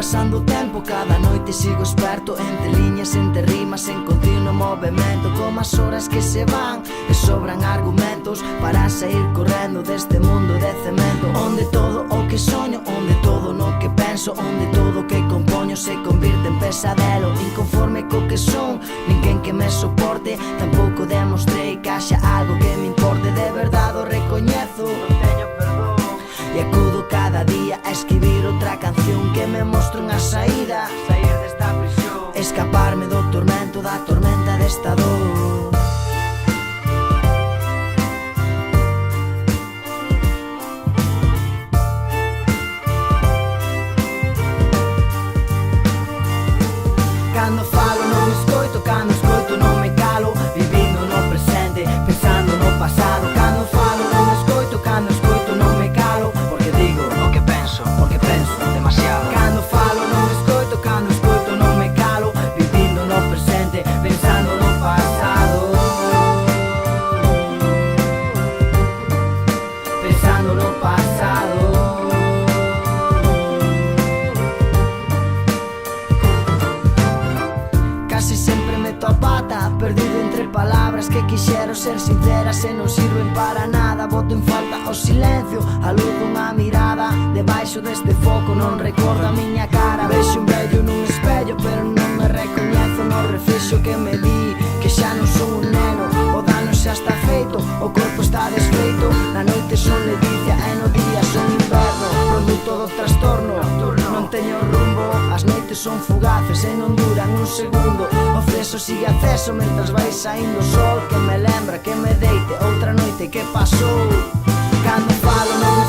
pasando o tempo, cada noite sigo esperto, entre liñas, entre rimas, en continuo movimento, como as horas que se van e sobran argumentos para sair correndo deste mundo de cemento, onde todo o que soño, onde todo no que penso, onde todo o que compoño se convirte en pesadelo. Inconforme co que son, ninguén que me soporte, tampouco demostrei que haxa algo que me importe. De verdade o recoñezo, non teño perdón, e acudo cada día a escribir outra canción que me mostre unha saída, sair desta prisión, escaparme do tormento, da tormenta desta dor. Cando falo non me escoito, cando escoito non me calo, vivindo no presente, pensando no pasado. Cando falo non me escoito, cando escoito non me calo, porque digo o que penso demasiado. Cando falo non me escoito, cando escoito non me calo, vivindo no presente, pensando no pasado. Pensando no pasado. Casi sempre meto a pata, perdido entre palabras que quixero ser sinceras e non sirven para nada. Boto en falta o silencio, a luz dunha mirada, debaixo deste foco non recordo a miña cara. Vexo un vello nun espello, pero non me recoñezo no reflexo que me vi, que xa non son un neno, o dano xa está feito, o corpo está desfeito. Na noite son ledicia e no día son inverno, produto do trastorno, non teño rumbo. As noites son fugaces e non duran un segundo, o ceso sigue acceso mentras vai saindo o sol, que me lembra que me deite outra noite que pasou. Cando falo non me